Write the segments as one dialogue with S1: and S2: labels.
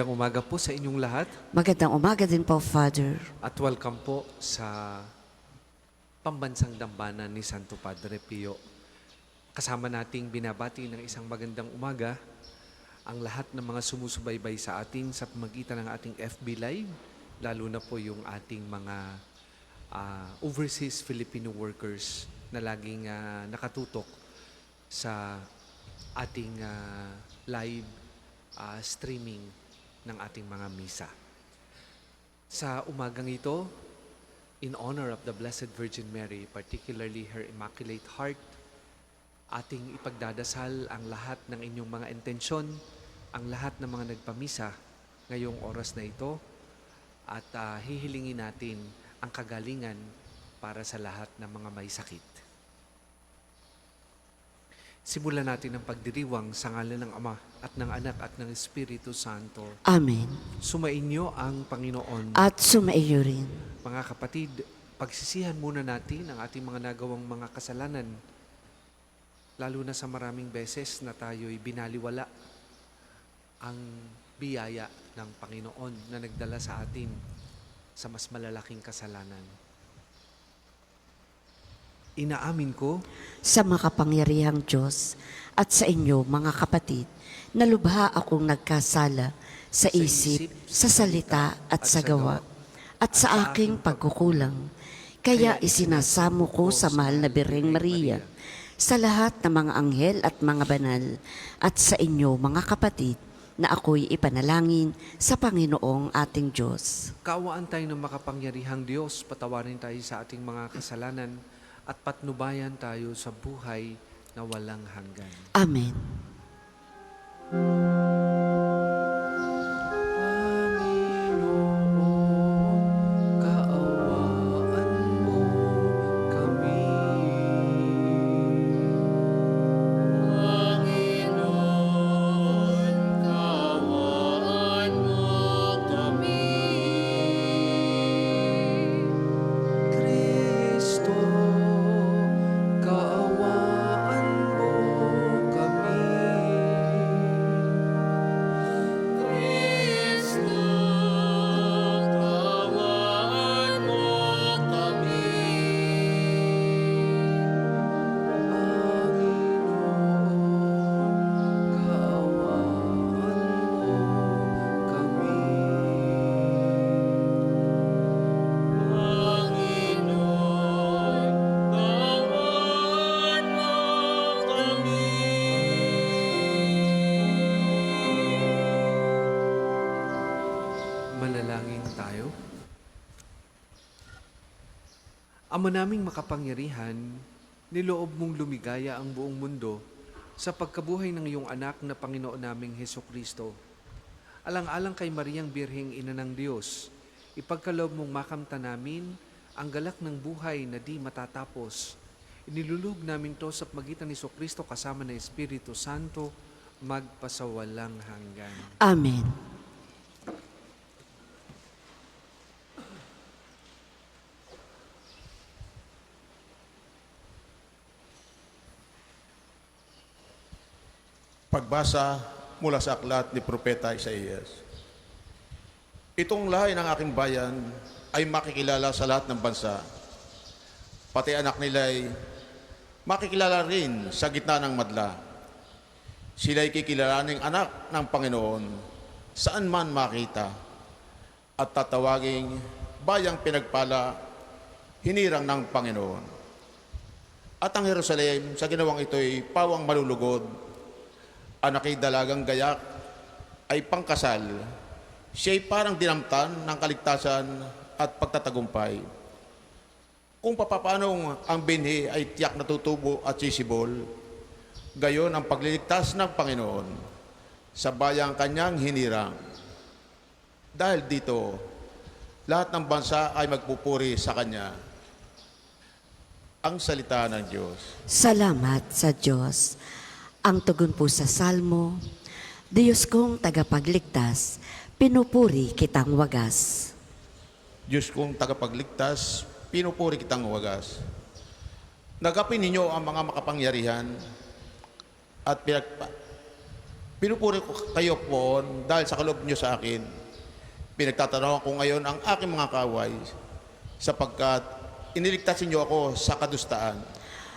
S1: Magandang umaga po sa inyong lahat
S2: Magandang umaga din po, Father.
S1: at welcome po sa Pambansang Dambana ni Santo Padre Pio. Kasama nating binabati ng isang magandang umaga ang lahat ng mga sumusubaybay sa atin sa pamagitan ng ating FB Live, lalo na po yung ating mga overseas Filipino workers na laging nakatutok sa ating live streaming ng ating mga misa. Sa umagang ito, in honor of the Blessed Virgin Mary, particularly her Immaculate Heart, ating ipagdadasal ang lahat ng inyong mga intensyon, ang lahat ng mga nagpamisa ngayong oras na ito, at hihilingin natin ang kagalingan para sa lahat ng mga may sakit. Simulan natin ang pagdiriwang sa ngalan ng Ama at ng Anak at ng Espiritu Santo.
S2: Amen.
S1: Sumainyo ang Panginoon.
S2: At sumaiyo rin.
S1: Mga kapatid, pagsisihan muna natin ang ating mga nagawang mga kasalanan, lalo na sa maraming beses na tayo'y binaliwala ang biyaya ng Panginoon na nagdala sa atin sa mas malalaking kasalanan. Inaamin ko
S2: Sa makapangyarihang Diyos at sa inyo, mga kapatid, na lubha akong nagkasala sa isip, sa salita at sa gawa, at sa aking pagkukulang. Kaya isinasamo ko sa mahal na Birheng Maria, sa lahat ng mga anghel at mga banal, at sa inyo, mga kapatid, na ako'y ipanalangin sa Panginoong ating Diyos.
S1: kaawaan tayo ng makapangyarihang Diyos, patawarin tayo sa ating mga kasalanan, at patnubayan tayo sa buhay na walang hanggan.
S2: Amen.
S1: Panginoon, kaawaan mo kami.
S3: Panginoon, kaawaan mo kami.
S1: Kristo, kaawaan mo kami.
S3: Kristo, kaawaan mo kami.
S1: Panginoon, kaawaan mo kami.
S3: Panginoon, kaawaan mo kami.
S1: Manalangin tayo. Ama naming makapangyarihan, niloob mong lumigaya ang buong mundo sa pagkabuhay ng iyong anak na Panginoon naming Hesukristo. Alang-alang kay Mariang Birheng Ina ng Diyos, ipagkaloob mong makamta namin ang galak ng buhay na di matatapos. Inilulug namin to sa pagitan ni Hesukristo kasama ng Espiritu Santo, magpasawalang hanggan.
S2: Amen.
S4: Pagbasa mula sa aklat ni Propeta Isaías. Itong lahi ng aking bayan ay makikilala sa lahat ng bansa. Pati anak nila ay makikilala rin sa gitna ng madla. Sila'y kikilalaning anak ng Panginoon saan man makita at tatawaging bayang pinagpala, hinirang ng Panginoon. At ang Jerusalem sa ginawang ito'y pawang malulugod, anak'y dalagang gayak ay pangkasal, siya'y parang dinamtan ng kaligtasan at pagtatagumpay. Kung papaanong ang binhi ay tiyak na tutubo at sisibol, gayon ang pagliligtas ng Panginoon sa bayang kanyang hinirang. Dahil dito, lahat ng bansa ay magpupuri sa Kanya. Ang salita ng Diyos.
S2: Salamat sa Diyos. Ang tugon po sa Salmo, Diyos kong tagapagligtas, pinupuri kitang wagas.
S4: Diyos kong tagapagligtas, pinupuri kitang wagas. Nagapin ninyo ang mga makapangyarihan at Pinupuri ko kayo po dahil sa kaloob niyo sa akin. Pinagtatanungan ko ngayon ang aking mga kaway sapagkat iniligtas niyo ako sa kadustaan.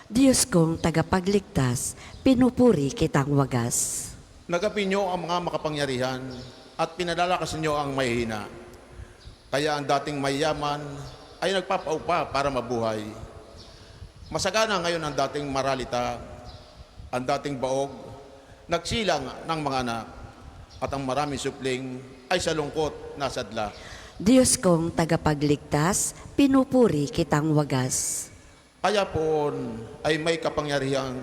S2: Diyos kong tagapagligtas, pinupuri kitang wagas.
S4: Nagapin niyo ang mga makapangyarihan at pinalalakas niyo ang mahihina. Kaya ang dating mayaman ay nagpapaupa para mabuhay. Masagana ngayon ang dating maralita, ang dating baog, nagsilang ng mga anak, at ang maraming supling ay sa lungkot nasadla.
S2: Diyos kong tagapagligtas, pinupuri kitang wagas.
S4: Kaya po ay may kapangyarihang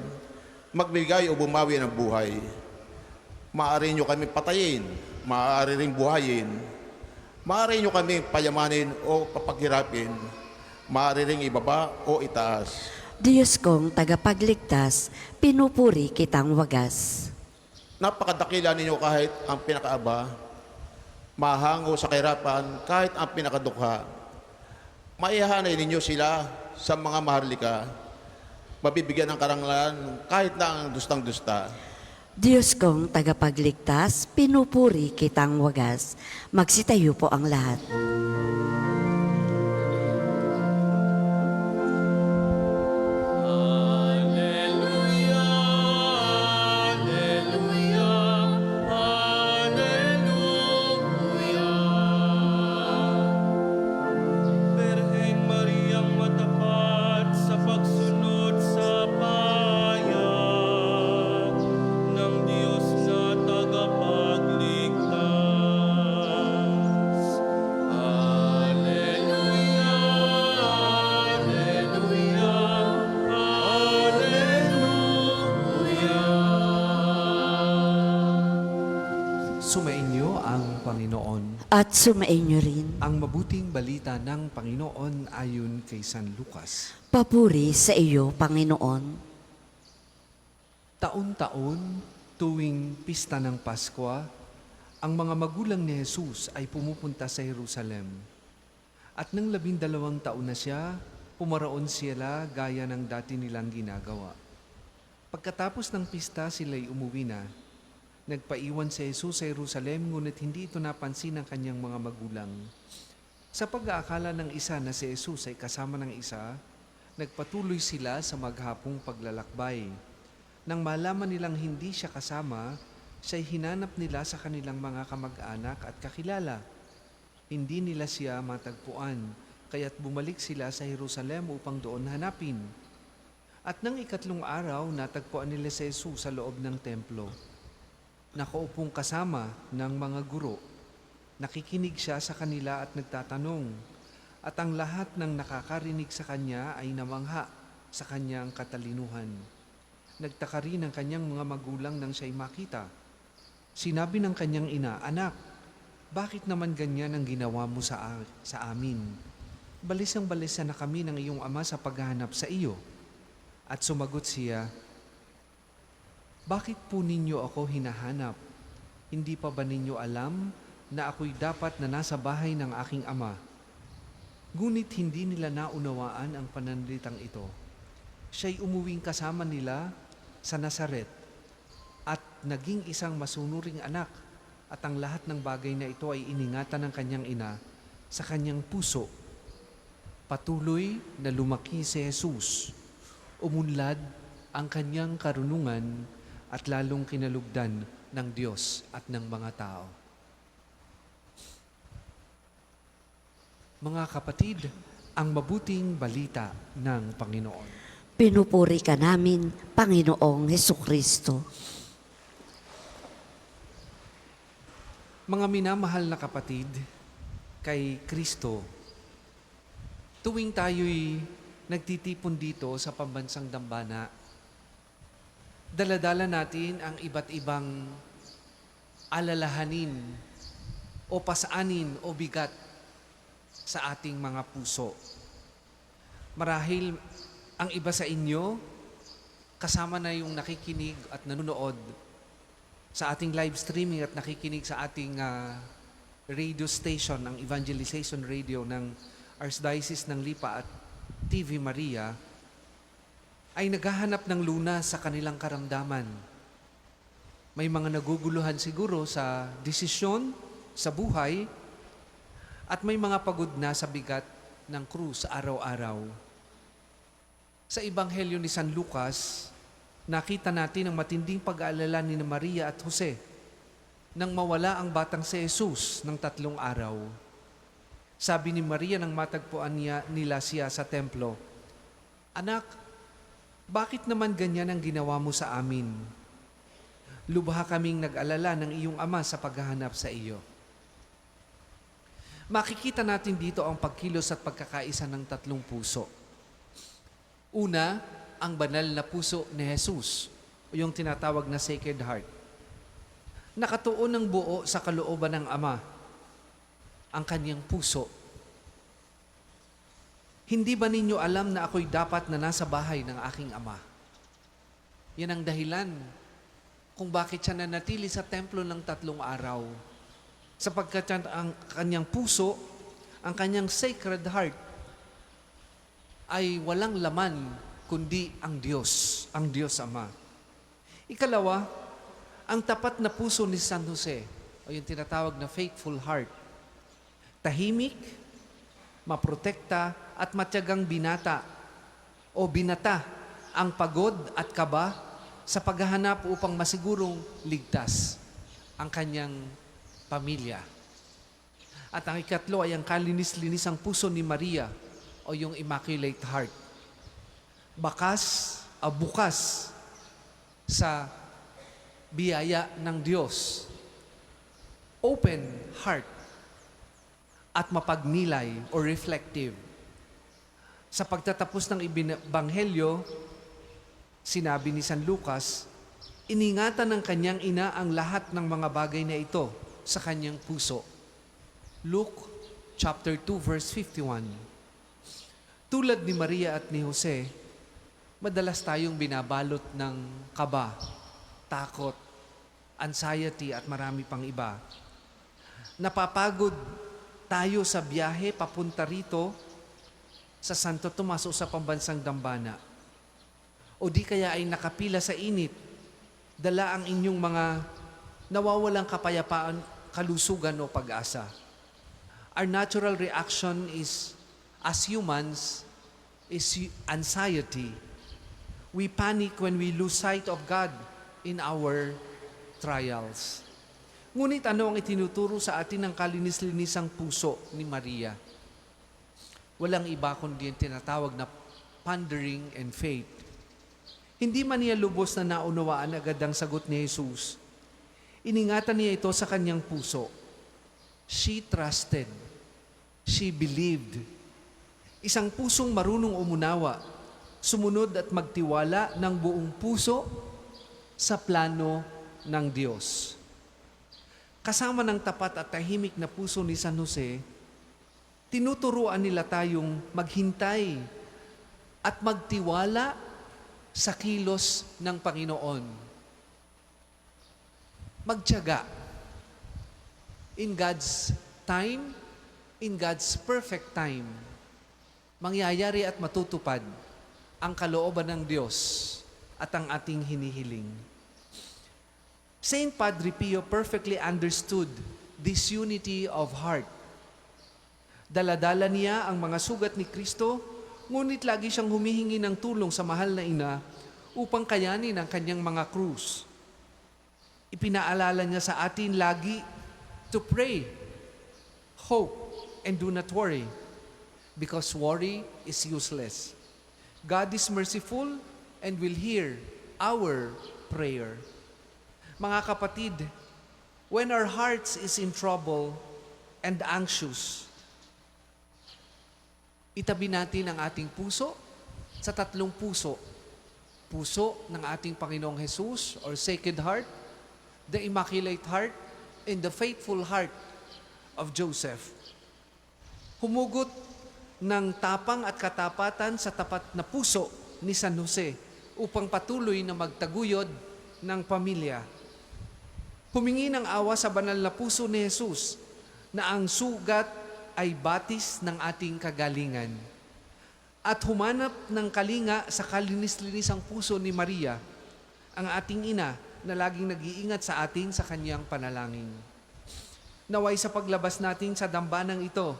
S4: magbigay o bumawi ng buhay. Maaari nyo kami patayin, maaari ring buhayin, maaari nyo kami payamanin o papaghirapin, maaari ring ibaba o itaas.
S2: Diyos kong tagapagligtas, pinupuri kitang wagas.
S4: Napakadakila ninyo kahit ang pinakaaba, mahango sa kahirapan kahit ang pinakadukha. Maihanay ninyo sila sa mga maharlika, mabibigyan ng karangalan kahit na ang dustang-dusta.
S2: Diyos kong tagapagligtas, pinupuri kitang wagas. Magsitayo po ang lahat.
S3: Alleluia, Alleluia, Alleluia. Birheng Mariang matapat sa pagsunod sa payag ng Diyos na tagapagligtas. Alleluia, Alleluia, Alleluia.
S1: Sumainyo ang Panginoon.
S2: At sumainyo rin,
S1: Ang mabuting balita ng Panginoon ayon kay San Lucas.
S2: papuri sa iyo, Panginoon.
S1: Taon-taon, tuwing pista ng Paskwa, ang mga magulang ni Jesus ay pumupunta sa Jerusalem. At nang 12 taon na siya, pumaraon sila gaya ng dati nilang ginagawa. Pagkatapos ng pista, sila'y umuwi na. Nagpaiwan si Jesus sa Jerusalem, ngunit hindi ito napansin ng kanyang mga magulang. Sa pag-aakala ng isa na si Jesus ay kasama ng isa, nagpatuloy sila sa maghapong paglalakbay. Nang malaman nilang hindi siya kasama, siya'y hinanap nila sa kanilang mga kamag-anak at kakilala. Hindi nila siya matagpuan, kaya't bumalik sila sa Jerusalem upang doon hanapin. At nang 3 araw, natagpuan nila si Jesus sa loob ng templo. Nakaupong kasama ng mga guro. Nakikinig siya sa kanila at nagtatanong. At ang lahat ng nakakarinig sa kanya ay namangha sa kanyang katalinuhan. Nagtaka rin ang kanyang mga magulang nang siya'y makita. Sinabi ng kanyang ina, "Anak, bakit naman ganyan ang ginawa mo sa amin? Balisang-balisa na kami ng iyong ama sa paghahanap sa iyo." At sumagot siya, "Bakit po ninyo ako hinahanap? Hindi pa ba ninyo alam na ako'y dapat na nasa bahay ng aking ama?" Ngunit hindi nila naunawaan ang pananalitang ito. Siya'y umuwing kasama nila sa Nazaret at naging isang masunuring anak, at ang lahat ng bagay na ito ay iningatan ng kanyang ina sa kanyang puso. Patuloy na lumaki si Jesus. Umunlad ang kanyang karunungan at lalong kinalugdan ng Diyos at ng mga tao. Mga kapatid, ang mabuting balita ng Panginoon.
S2: Pinupuri ka namin, Panginoong Hesukristo.
S1: Mga minamahal na kapatid, kay Kristo, tuwing tayo'y nagtitipon dito sa pambansang dambana, daladala natin ang iba't ibang alalahanin o pasaanin o bigat sa ating mga puso. Marahil ang iba sa inyo, kasama na yung nakikinig at nanonood sa ating live streaming at nakikinig sa ating radio station, ang Evangelization Radio ng Archdiocese ng Lipa at TV Maria, ay naghahanap ng lunas sa kanilang karamdaman. May mga naguguluhan siguro sa desisyon, sa buhay, at may mga pagod na sa bigat ng krus araw-araw. Sa Ebanghelyo ni San Lucas, nakita natin ang matinding pag-aalala ni Maria at Jose nang mawala ang batang si Jesus ng 3 araw. Sabi ni Maria nang matagpuan nila siya sa templo, "Anak, bakit naman ganyan ang ginawa mo sa amin? Lubha kaming nag-alala ng iyong ama sa paghahanap sa iyo." Makikita natin dito ang pagkilos at pagkakaisa ng 3 puso. Una, ang banal na puso ni Jesus, o yung tinatawag na Sacred Heart. Nakatuon ng buo sa kalooban ng Ama, ang kanyang puso. Hindi ba ninyo alam na ako'y dapat na nasa bahay ng aking Ama? Yan ang dahilan kung bakit siya nanatili sa templo ng 3 araw. Sapagkat ang kanyang puso, ang kanyang Sacred Heart, ay walang laman kundi ang Diyos Ama. Ikalawa, ang tapat na puso ni San Jose, o yung tinatawag na faithful heart. Tahimik, maprotekta, at matyagang binata ang pagod at kaba sa paghahanap upang masigurong ligtas ang kanyang pamilya. At ang ikatlo ay ang kalinis-linisang puso ni Maria o yung Immaculate Heart. Bukas sa biyaya ng Diyos. Open heart at mapagnilay o reflective. Sa pagtatapos ng Ebanghelyo, sinabi ni San Lucas, iningatan ng kanyang ina ang lahat ng mga bagay na ito sa kanyang puso. Luke chapter 2 verse 51. Tulad ni Maria at ni Jose, madalas tayong binabalot ng kaba, takot, anxiety at marami pang iba. Napapagod tayo sa biyahe papunta rito sa Santo Tomas o sa pambansang dambana. O di kaya ay nakapila sa init, dala ang inyong mga nawawalang kapayapaan, kalusugan o pag-asa. Our natural reaction is, as humans, is anxiety. We panic when we lose sight of God in our trials. Ngunit ano ang itinuturo sa atin ng kalinis-linisang puso ni Maria? Walang iba kundi ang tinatawag na pondering and faith. Hindi man niya lubos na naunawaan agad ang sagot ni Jesus. Iningatan niya ito sa kanyang puso. She trusted. She believed. Isang pusong marunong umunawa, sumunod at magtiwala ng buong puso sa plano ng Diyos. Kasama ng tapat at tahimik na puso ni San Jose, tinuturuan nila tayong maghintay at magtiwala sa kilos ng Panginoon. Magtiyaga. In God's time, in God's perfect time, mangyayari at matutupad ang kalooban ng Diyos at ang ating hinihiling. Saint Padre Pio perfectly understood this unity of heart. Dala-dala niya ang mga sugat ni Kristo, ngunit lagi siyang humihingi ng tulong sa mahal na ina upang kayanin ang kanyang mga krus. Ipinaalala niya sa atin lagi to pray, hope, and do not worry, because worry is useless. God is merciful and will hear our prayer. Mga kapatid, when our hearts is in trouble and anxious, itabi natin ang ating puso sa 3 puso. Puso ng ating Panginoong Jesus or Sacred Heart, the Immaculate Heart, and the faithful heart of Joseph. Humugot ng tapang at katapatan sa tapat na puso ni San Jose upang patuloy na magtaguyod ng pamilya. Humingi ng awa sa banal na puso ni Jesus na ang sugat ay batis ng ating kagalingan. At humanap ng kalinga sa kalinis-linisang puso ni Maria, ang ating ina, na laging nag-iingat sa atin sa kanyang panalangin. Naway sa paglabas natin sa dambanang ito,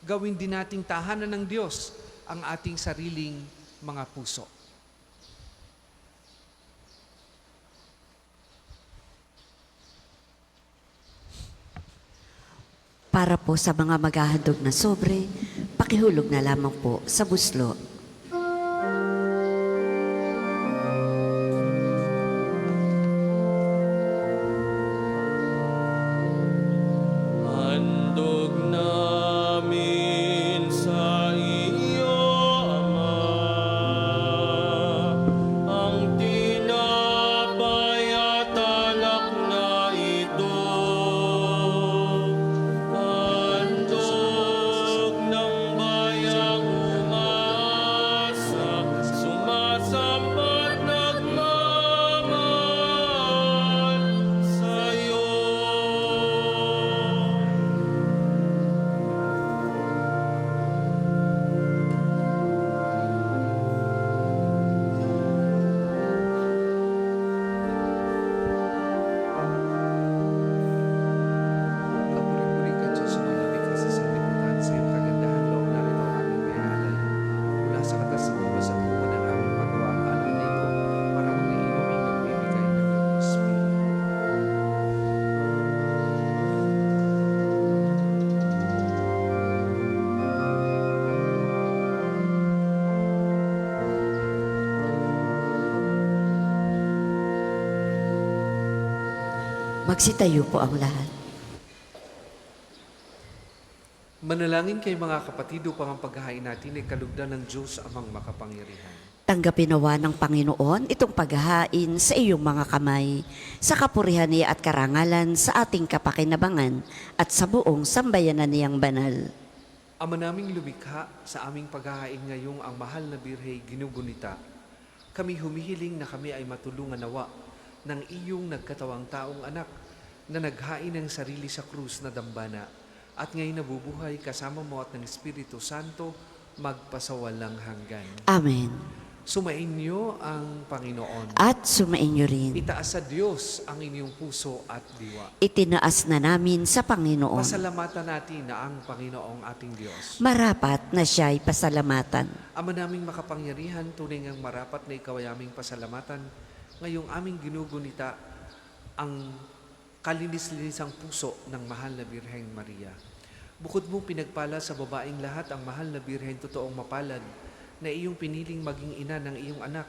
S1: gawin din nating tahanan ng Diyos ang ating sariling mga puso.
S2: Para po sa mga maghahandog na sobre, pakihulog na lamang po sa buslo.
S3: Handog namin sa iyo, Ama, ang tinapay at alak na ito. Handog ng bayang umasa, sumasambat nagmamahal sa'yo.
S1: Papuri-puri ka, Diyos, lumikha sa sanlibutan sa iyong kagandahan loob na rin ang aming bayaanan. Mula sa katas ng ubos at buwan ng aming paggawa, alam na ito, para mag-iinuming nagbibigay ng iyong Espiritu.
S2: Magsitayo po ang lahat.
S1: Manalangin kay mga kapatid upang ang paghahain natin ay kalugdan ng Diyos amang makapangyarihan.
S2: Tanggapin nawa ng Panginoon itong paghahain sa iyong mga kamay, sa kapurihan niya at karangalan sa ating kapakinabangan at sa buong sambayanan niyang banal.
S1: Ama naming lumikha, sa aming paghahain ngayong ang mahal na birhey ginugunita, kami humihiling na kami ay matulungan nawa ng iyong nagkatawang taong anak na naghain ng sarili sa krus na dambana at ngayon nabubuhay kasama mo at ng Espiritu Santo magpasawalang hanggan.
S2: Amen.
S1: Sumainyo ang Panginoon.
S2: At sumainyo rin.
S1: Itaas sa Diyos ang inyong puso at diwa.
S2: Itinaas na namin sa Panginoon.
S1: Pasalamatan natin na ang Panginoong ating Diyos.
S2: Marapat na siya'y pasalamatan.
S1: Ama naming makapangyarihan, tunay ngang marapat na ikaw ay aming pasalamatan. Ngayong aming ginugunita ang kalinis-linisang puso ng mahal na Birheng Maria. Bukod mo pinagpala sa babaeng lahat ang mahal na Birhen totoong mapalad na iyong piniling maging ina ng iyong anak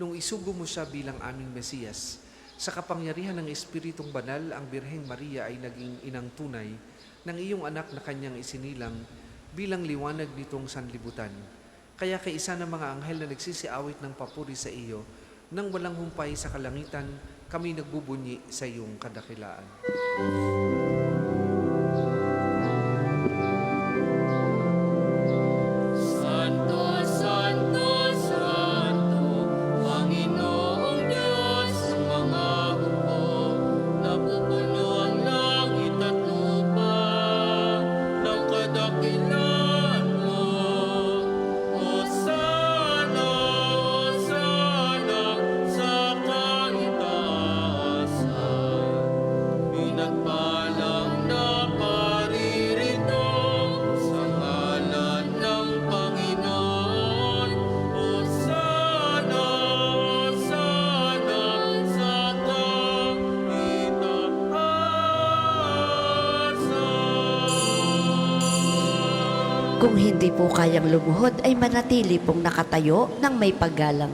S1: nung isugo mo siya bilang aming Mesiyas. Sa kapangyarihan ng Espiritong Banal, ang Birheng Maria ay naging inang tunay ng iyong anak na kanyang isinilang bilang liwanag nitong sanlibutan. Kaya kay isa ng mga anghel na nagsisiawit ng papuri sa iyo, nang walang humpay sa kalangitan, kami nagbubunyi sa iyong kadakilaan.
S3: Santo, Santo, Santo, Panginoong Diyos ng mga hukbo, napupuno ang langit at lupa ng kadakilaan mo. Hosana, Hosana, sa kaitaasan. Pinagpalang na paririto sa ngalan ng Panginoon. Hosana, Hosana, sa kaitaasan.
S2: Kung hindi po kayang lumuhod, ay manatili pong nakatayo ng may paggalang.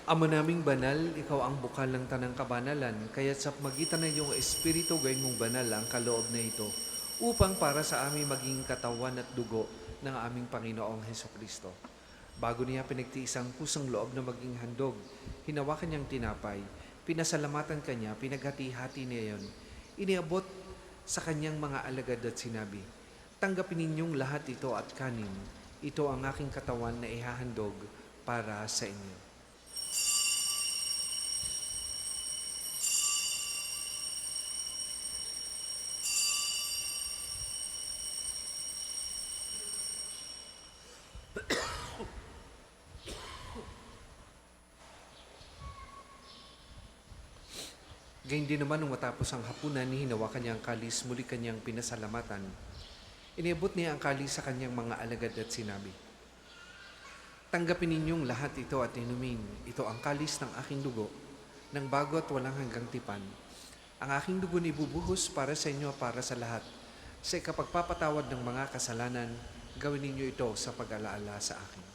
S1: Ama naming banal, ikaw ang bukal ng tanang kabanalan, kaya't sa magitan ng iyong Espiritu gawin mong banal ang kaloob na ito, upang para sa aming maging katawan at dugo ng aming Panginoong Hesukristo. Bago niya pinagtiis ang pusang loob na maging handog, hinawakan niyang tinapay, pinasalamatan kanya, pinaghati-hati niya yon, iniabot sa kanyang mga alagad at sinabi, tanggapin ninyong lahat ito at kanin, ito ang aking katawan na ihahandog para sa inyo. Gayun din naman nung matapos ang hapunan, hinawakan niya ang kalis, muli kanyang pinasalamatan. Iniabot niya ang kalis sa kanyang mga alagad at sinabi, "Tanggapin ninyong lahat ito at inumin. Ito ang kalis ng aking dugo, ng bago at walang hanggang tipan. Ang aking dugo ni ibubuhos para sa inyo at para sa lahat. Sa ikapagpapatawad ng mga kasalanan, gawin ninyo ito sa pag-alaala sa akin."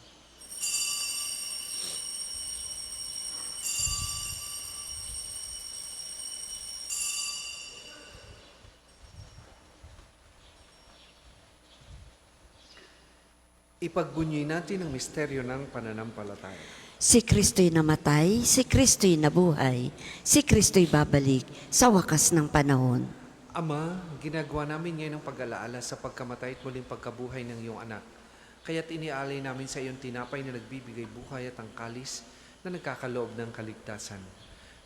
S1: Ipagbunyi natin ang misteryo ng pananampalataya.
S2: Si Kristo'y namatay, si Kristo'y nabuhay, si Kristo'y babalik sa wakas ng panahon.
S1: Ama, ginagawa namin ngayon ang pag-alaala sa pagkamatay at muling pagkabuhay ng iyong anak. Kaya't iniaalay namin sa iyong tinapay na nagbibigay buhay at ang kalis na nagkakaloob ng kaligtasan.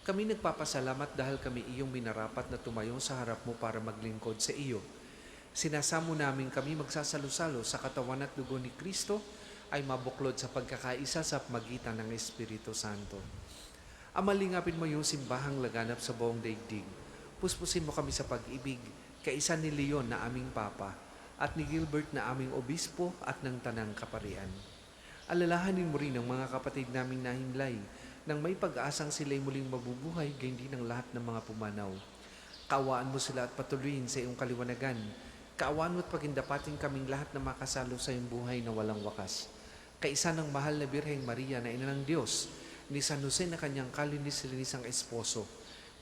S1: Kami nagpapasalamat dahil kami iyong minarapat na tumayo sa harap mo para maglingkod sa iyo. Sinasamo namin kami magsasalo-salo sa katawan at dugo ni Kristo ay mabuklod sa pagkakaisa sa magitan ng Espiritu Santo. Ama, lingapin mo yung simbahang laganap sa buong daigdig. Puspusin mo kami sa pag-ibig, kaisa ni Leon na aming Papa at ni Gilbert na aming Obispo at ng Tanang Kaparian. Alalahanin mo rin ang mga kapatid naming nahimlay nang may pag-asang sila'y muling mabubuhay, gayon din ang lahat ng mga pumanaw. Kaawaan mo sila at patuloyin sa iyong kaliwanagan. Kaawaan mo at pagindapating kaming lahat na makasalo sa iyong buhay na walang wakas. Kaisa ng mahal na Birheng Maria na ina ng Diyos, ni San Jose na kanyang kalinis-linisang esposo,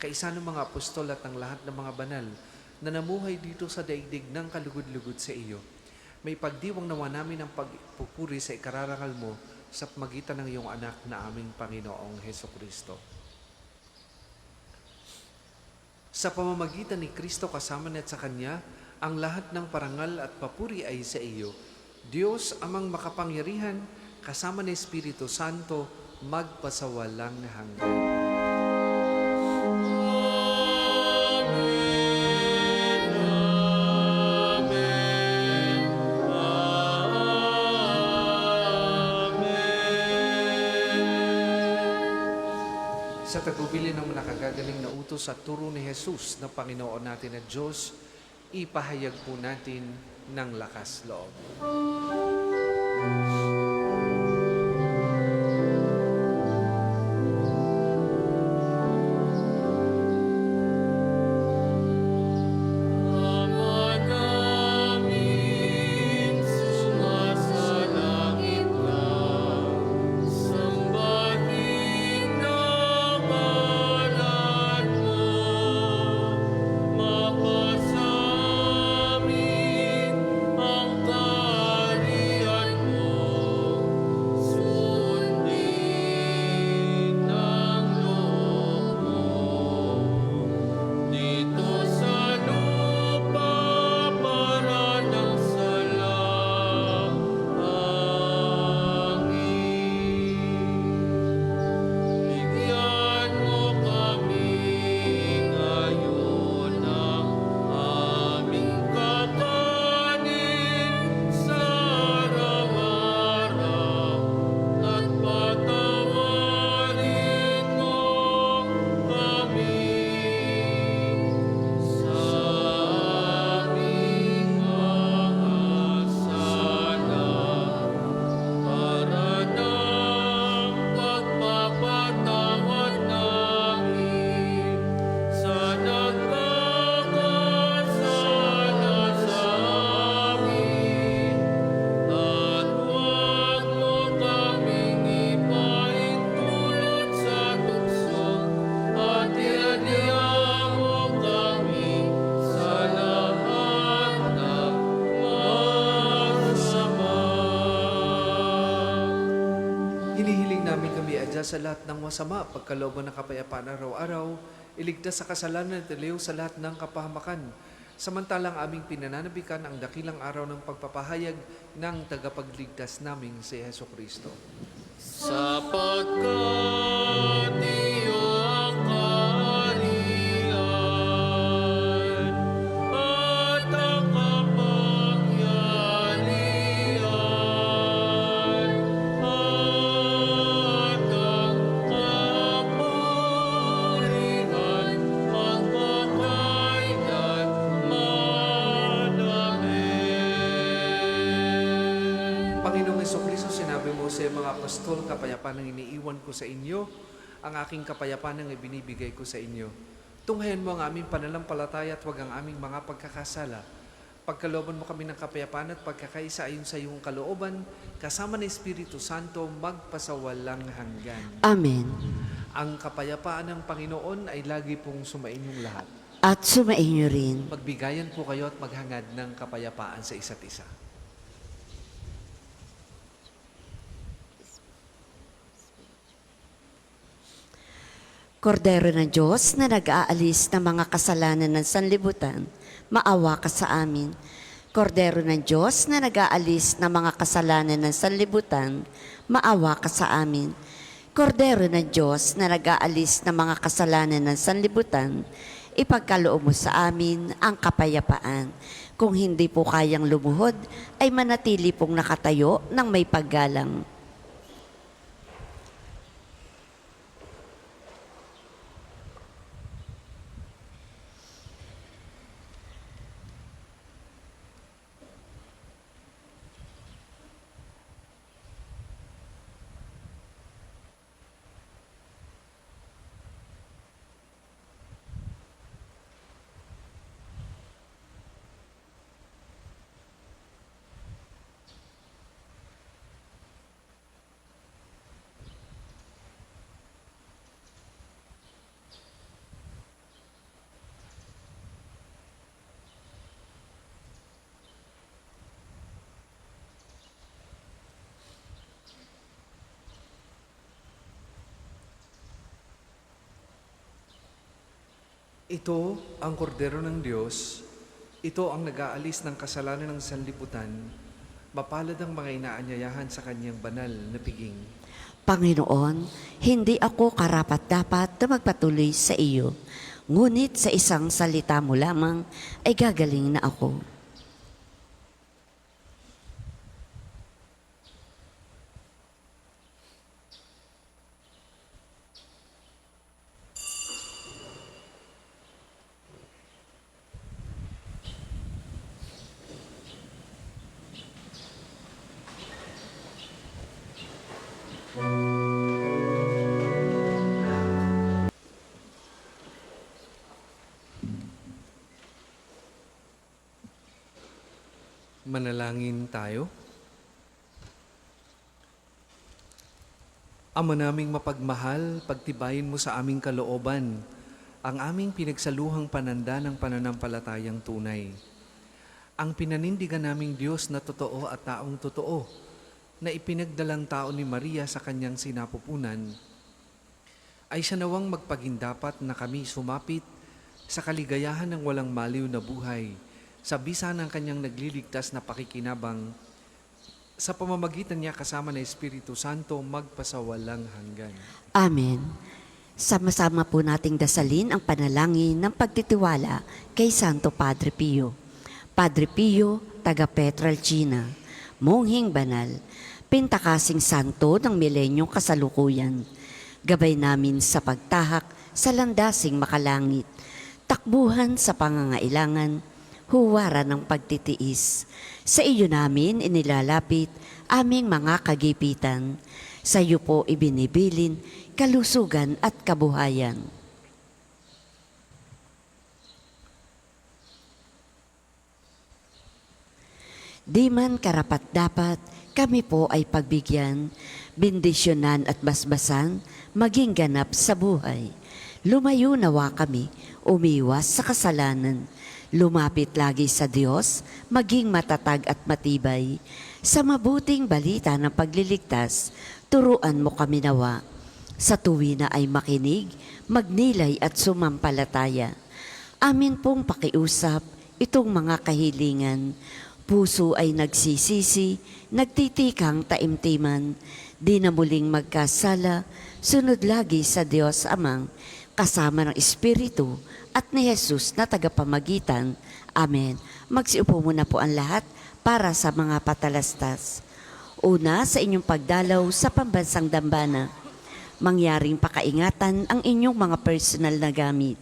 S1: kaisa ng mga apostol at ng lahat ng mga banal na namuhay dito sa daigdig ng kalugod-lugod sa iyo. May pagdiwang nawa namin ang pagpupuri sa ikararangal mo sa magitan ng iyong anak na aming Panginoong Hesukristo. Sa pamamagitan ni Kristo kasama niya at sa Kanya, ang lahat ng parangal at papuri ay sa iyo, Diyos amang makapangyarihan, kasama ng Espiritu Santo, magpasawalang hanggan. Sa tagubilin ng nakagagaling na utos at turo ni Jesus na Panginoon natin at Diyos, ipahayag po natin ng lakas loob.
S3: Ama namin, sumasalangit ka, sambahin ang ngalan mo, mapasamin ang kaharian mo, sundin ang loob mo. Dito sa lupa para ng salangit. Bigyan mo kami ngayon ng aming kakanin sa araw-araw at patawarin mo kami sa aming mga sala para ng pagpapatawad namin sa nagkakasala sa amin at huwag mo kaming ipaintulot sa tukso at iadya mo kami sa lahat ng masama.
S1: Hinihiling namin kami adya sa lahat ng masama, pagkalooban ng kapayapaan araw-araw, iligtas sa kasalanan at iliw sa lahat ng kapahamakan. Samantalang aming pinananabikan ang dakilang araw ng pagpapahayag ng tagapagligtas naming si Hesukristo.
S3: Sapagkat iyo ang kaharian at ang kapangyarihan at ang kapurihan
S1: Hesukristo, sinabi mo sa mga apostol, kapayapaan ang iniiwan ko sa inyo, ang aking kapayapaan ang ibinibigay ko sa inyo. Tunghayan mo ang aming pananampalataya at huwag ang aming mga pagkakasala. Pagkalooban mo kami ng kapayapaan at pagkakaisa ayon sa iyong kalooban, kasama ng Espiritu Santo, magpasawalang hanggan.
S2: Amen.
S1: Ang kapayapaan ng Panginoon ay lagi pong sumainyong lahat.
S2: At sumainyo rin.
S1: Magbigayan po kayo at maghangad ng kapayapaan sa isa't isa.
S2: Kordero ng Diyos na nag-aalis ng mga kasalanan ng sanlibutan, maawa ka sa amin. Kordero ng Diyos na nag-aalis ng mga kasalanan ng sanlibutan, maawa ka sa amin. Kordero ng Diyos na nag-aalis ng mga kasalanan ng sanlibutan, ipagkaloob mo sa amin ang kapayapaan. Kung hindi po kayang lumuhod, ay manatili pong nakatayo ng may paggalang.
S1: Ito ang kordero ng Diyos, ito ang nag-aalis ng kasalanan ng sanlibutan, mapalad ang mga inaanyayahan sa kanyang banal na piging.
S2: Panginoon, hindi ako karapat-dapat na magpatuloy sa iyo, ngunit sa isang salita mo lamang ay gagaling na ako.
S1: Manalangin tayo. Ama naming mapagmahal, pagtibayin mo sa aming kalooban ang aming pinagsaluhang pananda ng pananampalatayang tunay. Ang pinanindigan naming Diyos na totoo at taong totoo, na ipinagdalang tao ni Maria sa kanyang sinapupunan, ay siya nawang magpagindapat na kami sumapit sa kaligayahan ng walang maliw na buhay sa bisa ng kanyang nagliligtas na pakikinabang sa pamamagitan niya kasama ng Espiritu Santo magpasawalang hanggan.
S2: Amen. Sama-sama po nating dasalin ang panalangin ng pagtitiwala kay Santo Padre Pio. Padre Pio, taga Petralcina, monghing banal, pintakasing santo ng milenyong kasalukuyan, gabay namin sa pagtahak sa landasing makalangit, takbuhan sa pangangailangan, huwaran ng pagtitiis. Sa iyo namin inilalapit aming mga kagipitan. Sa iyo po ibinibilin kalusugan at kabuhayan. Di man karapat-dapat, kami po ay pagbigyan, bendisyonan at basbasan, maging ganap sa buhay. Lumayo nawa kami, umiwas sa kasalanan, lumapit lagi sa Diyos, maging matatag at matibay. Sa mabuting balita ng pagliligtas, turuan mo kami nawa. Sa tuwi na ay makinig, magnilay at sumampalataya. Amin pong pakiusap itong mga kahilingan. Puso ay nagsisisi, nagtitikang taimtiman, di na muling magkasala, sunod lagi sa Diyos Amang, kasama ng Espiritu at ni Jesus na tagapamagitan. Amen. Magsiupo muna po ang lahat para sa mga patalastas. Una, sa inyong pagdalaw sa pambansang dambana, mangyaring pakaingatan ang inyong mga personal na gamit.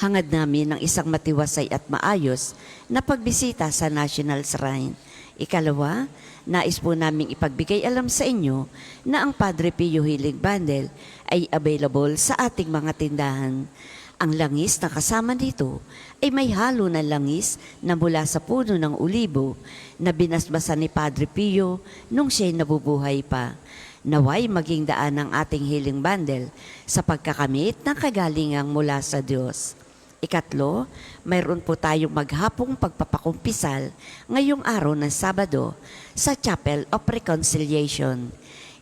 S2: Hangad namin ng isang matiwasay at maayos na pagbisita sa National Shrine. Ikalawa, nais po naming ipagbigay alam sa inyo na ang Padre Pio Healing Bundle ay available sa ating mga tindahan. Ang langis na kasama dito ay may halo na langis na mula sa puno ng ulibo na binasbasan ni Padre Pio nung siya'y nabubuhay pa. Naway maging daan ng ating healing bundle sa pagkakamit ng kagalingang mula sa Diyos. Ikatlo, mayroon po tayong maghapong pagpapakumpisal ngayong araw ng Sabado sa Chapel of Reconciliation.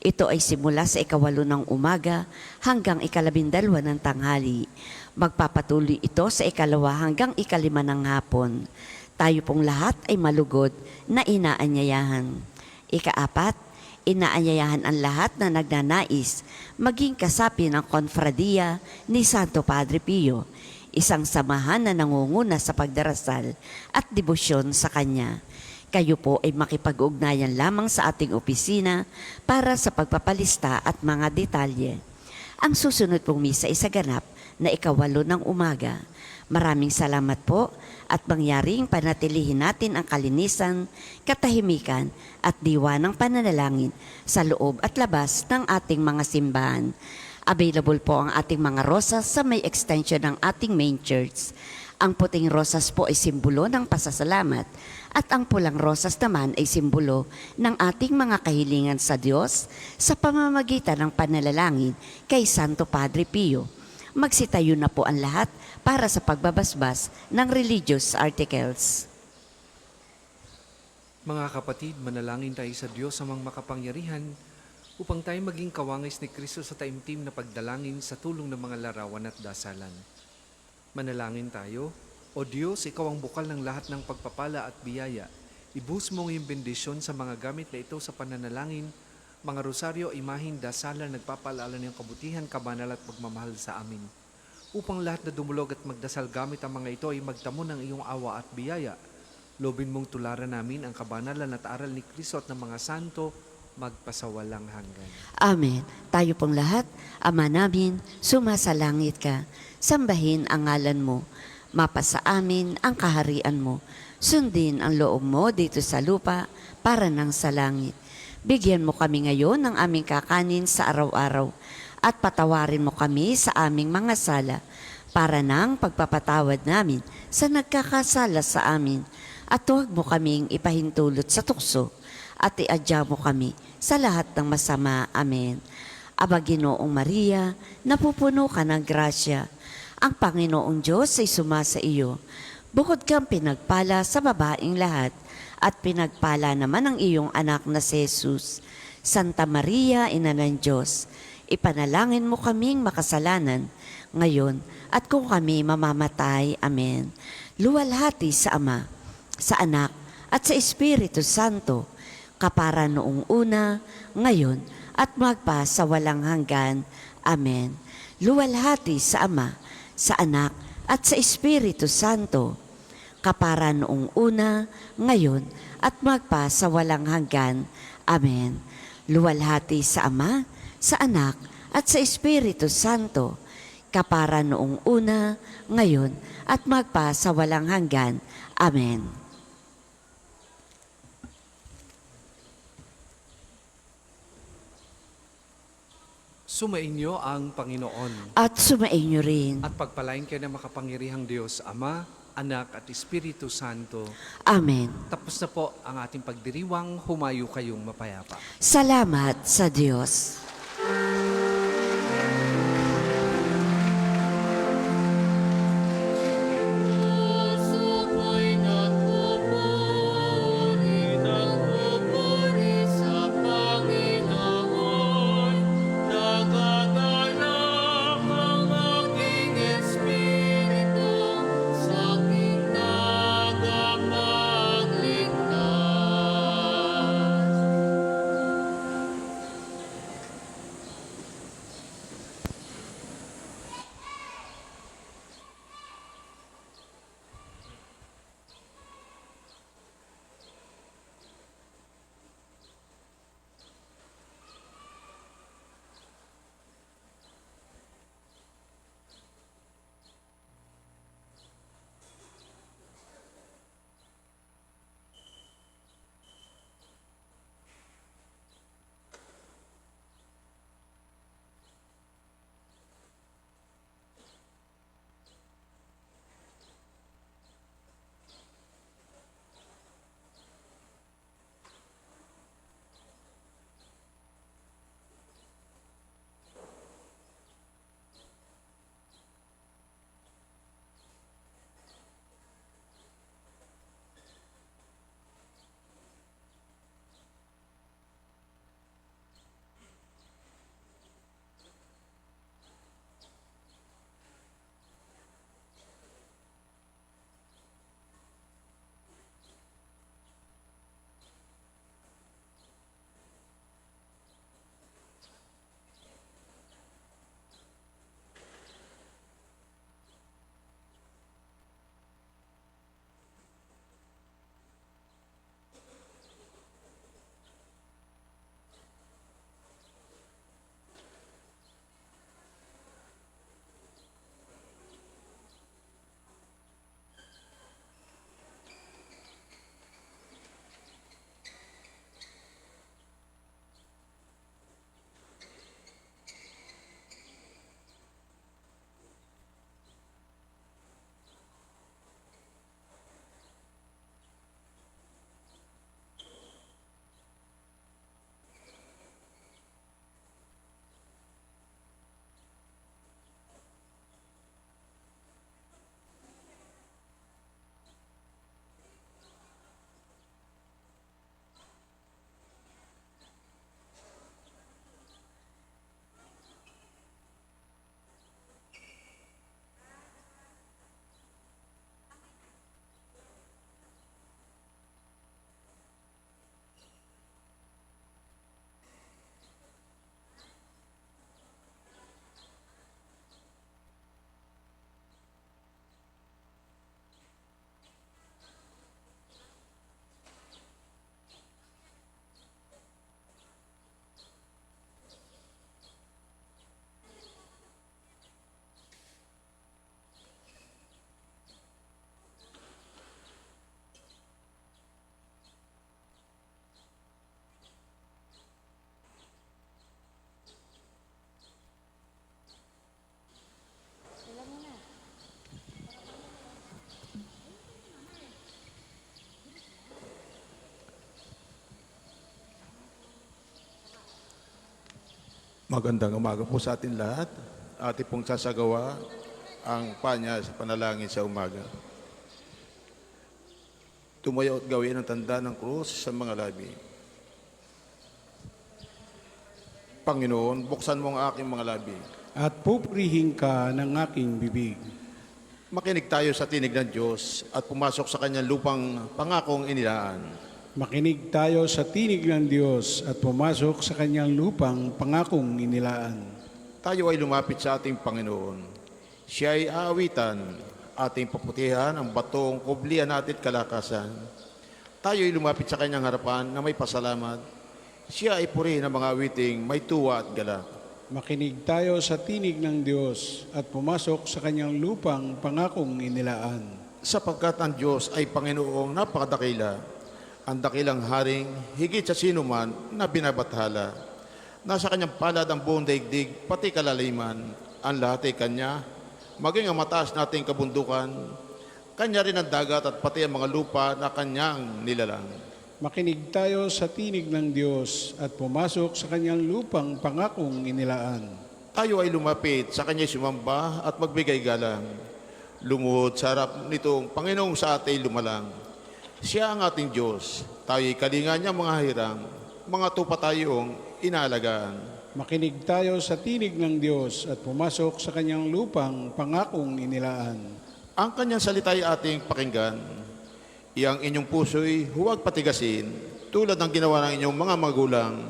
S2: Ito ay simula sa 8:08 ng umaga hanggang 12:12 ng tanghali. Magpapatuloy ito sa 2 hanggang 5 ng hapon. Tayo pong lahat ay malugod na inaanyayahan. Ika-4, inaanyayahan ang lahat na nagnanais maging kasapi ng konfradiya ni Santo Padre Pio, isang samahan na nangunguna sa pagdarasal at debosyon sa Kanya. Kayo po ay makipag-ugnayan lamang sa ating opisina para sa pagpapalista at mga detalye. Ang susunod pong misa ay saganap na 8:08 ng umaga. Maraming salamat po at mangyaring panatilihin natin ang kalinisan, katahimikan at diwa ng pananalangin sa loob at labas ng ating mga simbahan. Available po ang ating mga rosas sa may extension ng ating main church. Ang puting rosas po ay simbolo ng pasasalamat at ang pulang rosas naman ay simbolo ng ating mga kahilingan sa Diyos sa pamamagitan ng panalangin kay Santo Padre Pio. Magsitayo na po ang lahat para sa pagbabasbas ng religious articles.
S1: Mga kapatid, manalangin tayo sa Diyos amang makapangyarihan upang tayo maging kawangis ni Kristo sa taimtim na pagdalangin sa tulong ng mga larawan at dasalan. Manalangin tayo. O Diyos, Ikaw ang bukal ng lahat ng pagpapala at biyaya. Ibus mo ngayong bendisyon sa mga gamit na ito sa pananalangin, mga rosaryo, imahin, dasalan, nagpapaalala ng kabutihan, kabanal at pagmamahal sa amin. Upang lahat na dumulog at magdasal gamit ang mga ito ay magtamo ng iyong awa at biyaya. Lobin mong tularan namin ang kabanalan at aral ni Kristo at ng mga santo, magpasawalang hanggan.
S2: Amen. Tayo pong lahat, Ama namin, sumasalangit ka. Sambahin ang ngalan mo. Mapasa amin ang kaharian mo. Sundin ang loob mo dito sa lupa para nang sa langit. Bigyan mo kami ngayon ng aming kakanin sa araw-araw at patawarin mo kami sa aming mga sala para nang pagpapatawad namin sa nagkakasala sa amin. At huwag mo kaming ipahintulot sa tukso at iadya mo kami sa lahat ng masama. Amen. Aba Ginoong Maria, napupuno ka ng grasya. Ang Panginoong Diyos ay sumasa iyo. Bukod kang pinagpala sa babaeng lahat, at pinagpala naman ang iyong anak na si Jesus. Santa Maria, Ina ng Diyos, ipanalangin mo kaming makasalanan, ngayon at kung kami mamamatay. Amen. Luwalhati sa Ama, sa Anak, at sa Espiritu Santo, kapara noong una, ngayon, at magpa sa walang hanggan. Amen. Luwalhati sa Ama, sa Anak, at sa Espiritu Santo, kapara noong una, ngayon, at magpa sa walang hanggan. Amen. Luwalhati sa Ama, sa Anak, at sa Espiritu Santo, kapara noong una, ngayon, at magpa sa walang hanggan. Amen.
S1: Sumainyo ang Panginoon
S2: At sumainyo rin.
S1: at pagpalain kayo ng makapangyarihang Diyos, Ama, Anak at Espiritu Santo.
S2: Amen.
S1: Tapos na po ang ating pagdiriwang, humayo kayong mapayapa.
S2: Salamat sa Diyos.
S3: Puso'y nagpupuri sa Panginoon. Nagagalak ang aking espiritu sa aking tagapagligtas.
S4: Magandang umaga po sa atin lahat. Ati pong sasagawa ang panya sa panalangin sa umaga. Tumayo at gawin ang tanda ng krus sa mga labi. Panginoon, buksan mo ang aking mga labi.
S5: At pupurihin ka ng aking bibig.
S4: Makinig tayo sa tinig ng Diyos at pumasok sa kanyang lupang pangakong inilaan.
S5: Makinig tayo sa tinig ng Diyos at pumasok sa kanyang lupang pangakong inilaan.
S4: Tayo ay lumapit sa ating Panginoon. Siya ay aawitan, ating paputihan ang batong kublian natin at kalakasan. Tayo ay lumapit sa kanyang harapan na may pasalamat. Siya ay purihin ng mga awiting may tuwa at galak.
S5: Makinig tayo sa tinig ng Diyos at pumasok sa kanyang lupang pangakong inilaan.
S4: Sapagkat ang Diyos ay Panginoong napakadakila, ang dakilang haring higit sa sino man na binabathala. Nasa kanyang palad ang buong daigdig, pati kalaliman, ang lahat ay kanya, maging ang mataas nating kabundukan, kanya rin ang dagat at pati ang mga lupa na kanyang nilalang.
S5: Makinig tayo sa tinig ng Diyos at pumasok sa kanyang lupang pangakong inilaan.
S4: Tayo ay lumapit sa kanya'y sumamba at magbigay galang. Lumuhod sa harap nitong Panginoong sa atin lumalang. Siya ang ating Diyos, tayo'y kalinga niya mga hirang, mga tupa tayong inaalagaan.
S5: Makinig tayo sa tinig ng Diyos at pumasok sa kanyang lupang pangakong inilaan.
S4: Ang kanyang salita'y ating pakinggan. Iyang inyong puso'y huwag patigasin, tulad ng ginawa ng inyong mga magulang.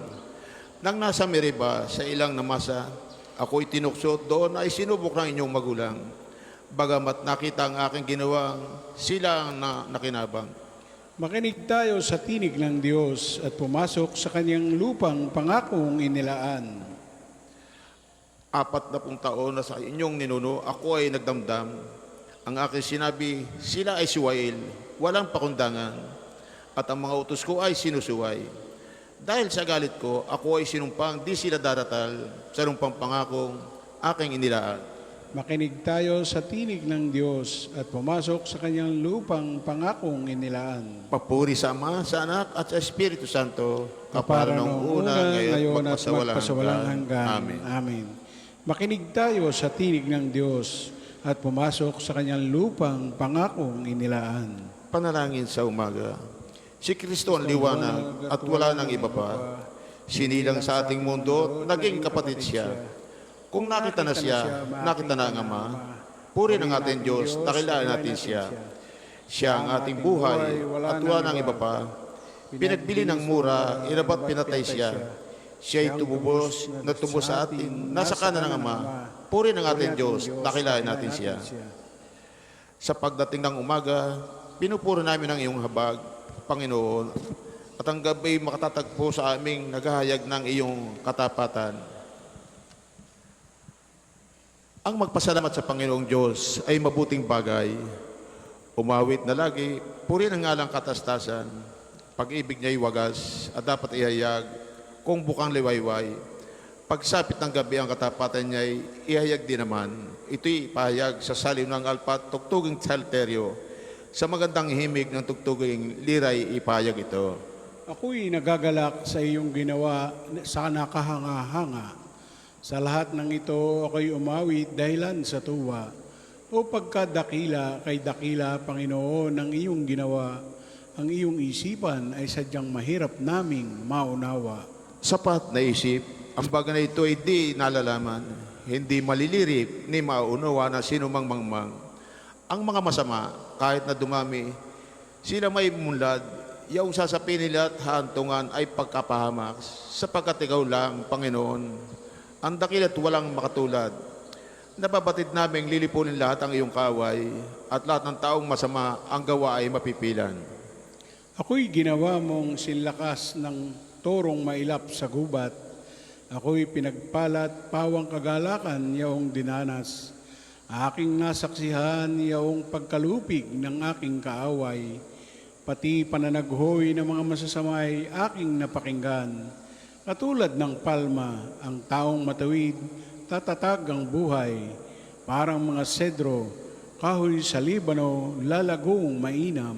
S4: Nang nasa Meriba sa ilang namasa, ako'y tinukso doon ay sinubok ng inyong magulang. Bagamat nakita ang aking ginawang, sila ang nakinabang.
S5: Makinig tayo sa tinig ng Diyos at pumasok sa kanyang lupang pangakong inilaan.
S4: 40 taon na sa inyong ninuno, ako ay nagdamdam. Ang aking sinabi, sila ay suwail, walang pakundangan, at ang mga utos ko ay sinusuway. Dahil sa galit ko, ako ay sinumpang di sila daratal sa lumpang pangakong aking inilaan.
S5: Makinig tayo sa tinig ng Diyos at pumasok sa kanyang lupang pangakong inilaan.
S4: Papuri sa Ama, sa Anak, at sa Espiritu Santo, kapara nung una, ngayon, at magpasawalang hanggan. Amen.
S5: Amen. Makinig tayo sa tinig ng Diyos at pumasok sa kanyang lupang pangakong inilaan.
S4: Panalangin sa umaga. Si Kristo ang liwanag at wala nang iba pa. Sinilang sa ating mundo, naging kapatid siya. Kung nakita na siya, nakita na ang Ama. Puri ng ating Diyos, nakilaan natin siya. Siya ang ating buhay at wala nang iba pa. Pinagbili ng mura, inabat pinatay siya. Siya'y tumubos na tubos sa atin, nasa kanan ng Ama. Puri ng ating Diyos, nakilaan natin siya. Sa pagdating ng umaga, pinupuro namin ang iyong habag, Panginoon, at ang gabi makatatagpo sa aming naghahayag ng iyong katapatan. Ang magpasalamat sa Panginoong Diyos ay mabuting bagay. Umawit na lagi, puri ng ngalang katastasan. Pag-ibig niya'y wagas at dapat ihayag kung bukang liwayway. Pagsapit ng gabi ang katapatan niya'y ihayag din naman. Ito'y ipahayag sa saliw ng alpat, tugtuging salteryo. Sa magandang himig ng tugtuging liray ipahayag ito.
S5: Ako'y nagagalak sa iyong ginawa sa nakahanga-hanga. Sa lahat ng ito, ako'y umawit dahilan sa tuwa. O pagkadakila kay dakila, Panginoon, ang iyong ginawa, ang iyong isipan ay sadyang mahirap naming maunawa.
S4: Sapat na isip, ang bagay na ito ay di nalalaman, hindi malilirip ni mauunawa na sinumang mangmang. Ang mga masama, kahit na dumami, sila may munlad, yung sasapihin nila at hantungan ay pagkapahamak, sapagkat ikaw lang, Panginoon, ang dakila't walang makatulad. Nababatid naming lilipunin lahat ang iyong kaway at lahat ng taong masama ang gawa ay mapipilan.
S5: Ako'y ginawa mong sinlakas ng torong mailap sa gubat. Ako'y pinagpalat pawang kagalakan yaong dinanas. Aking nasaksihan yaong pagkalupig ng aking kaaway. Pati pananaghoy ng mga masasamay aking napakinggan. Katulad ng palma, ang taong matawid, tatatag ang buhay. Parang mga sedro, kahoy sa Libano, lalagong mainam.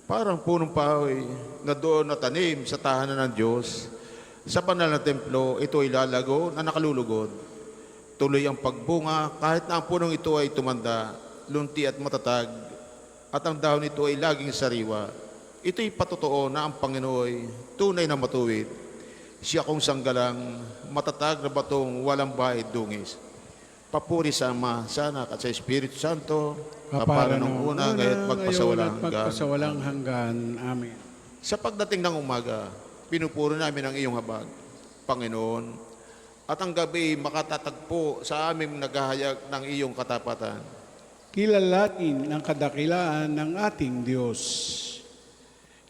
S4: Parang punong pahoy na doon natanim sa tahanan ng Diyos. Sa banal na templo, ito ay lalago na nakalulugod. Tuloy ang pagbunga kahit na ang punong ito ay tumanda, lunti at matatag, at ang dahon nito ay laging sariwa. Ito'y patotoo na ang Panginoon tunay na matuwid. Siya kong sanggalang, matatag na batong walang bahid dungis. Papuri sa Ama, sa Anak at sa Espiritu Santo, kapara nung una, ngayon at
S5: magpasawalang hanggan. Amen.
S4: Sa pagdating ng umaga, pinupuro namin ang iyong habag, Panginoon, at ang gabi makatatagpo sa aming naghahayag ng iyong katapatan.
S5: Kilalanin ang kadakilaan ng ating Diyos.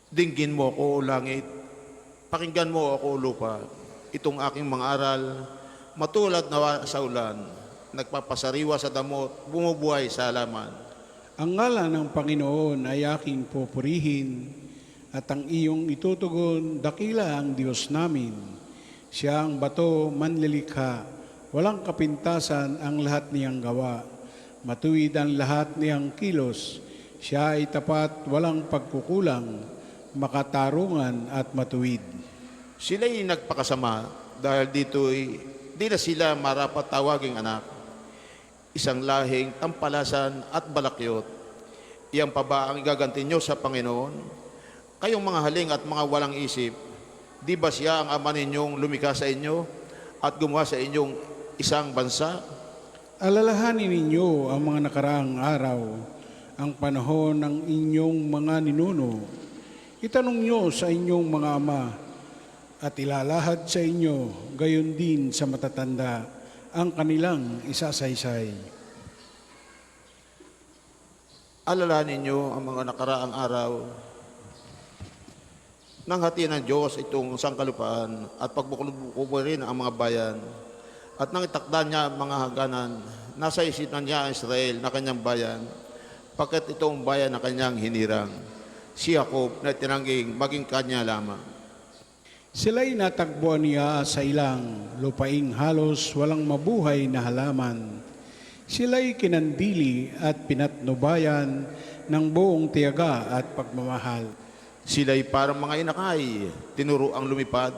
S4: Dinggin mo ako, o langit, pakinggan mo ako, lupa. Itong aking mga aral, matulad na sa ulan, nagpapasariwa sa damot, bumubuhay sa halaman.
S5: Ang ngalan ng Panginoon ay aking pupurihin, at ang iyong itutugon, dakila ang Diyos namin. Siya ang bato, manlilikha, walang kapintasan ang lahat niyang gawa. Matuwid ang lahat niyang kilos, siya ay tapat, walang pagkukulang, makatarungan at matuwid.
S4: Sila'y nagpakasama dahil dito'y di na sila marapat tawaging anak. Isang lahing tampalasan at balakyot. Iyan pa ba ang igaganti nyo sa Panginoon? Kayong mga haling at mga walang isip, di ba siya ang ama ninyong lumikha sa inyo at gumawa sa inyong isang bansa?
S5: Alalahanin ninyo ang mga nakaraang araw, ang panahon ng inyong mga ninuno. Itanong nyo sa inyong mga ama at ilalahad sa inyo, gayon din sa matatanda, ang kanilang isasaysay.
S4: Alalahanin ninyo ang mga nakaraang araw nang hati ng Diyos itong sangkalupaan at pagbukulo rin ang mga bayan at nang itakda niya ang mga hangganan, nasa isipan niya ang Israel na kanyang bayan, pagkat itong bayan na kanyang hinirang. Si Jacob na tinangging maging kanya lamang.
S5: Sila'y natagpuan niya sa ilang lupaing halos walang mabuhay na halaman. Sila'y kinandili at pinatnubayan ng buong tiyaga at pagmamahal.
S4: Sila'y parang mga inakay, tinuro ang lumipad.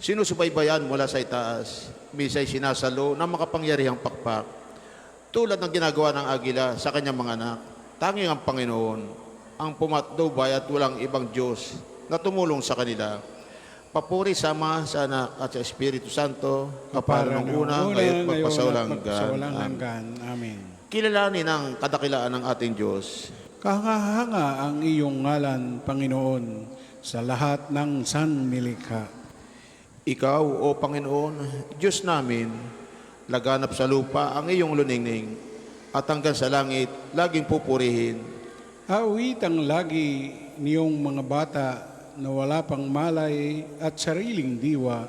S4: Sinusubaybayan mula sa itaas, misa'y sinasalo ng makapangyarihang pakpak. Tulad ng ginagawa ng agila sa kanyang mga anak, tanging ang Panginoon, ang pumatnubay at walang ibang Diyos na tumulong sa kanila. Papuri sa Ama, sa Anak at sa Espiritu Santo, kapara nung una, ngayon magpasawalang
S5: hanggan. Amen.
S4: Kilalanin ang kadakilaan ng ating Diyos.
S5: Kahanga-hanga ang iyong ngalan, Panginoon, sa lahat ng sannilikha.
S4: Ikaw, O Panginoon, Diyos namin, laganap sa lupa ang iyong luningning, at hanggang sa langit, laging pupurihin.
S5: Awit ang lagi niyong mga bata na wala pang malay at sariling diwa.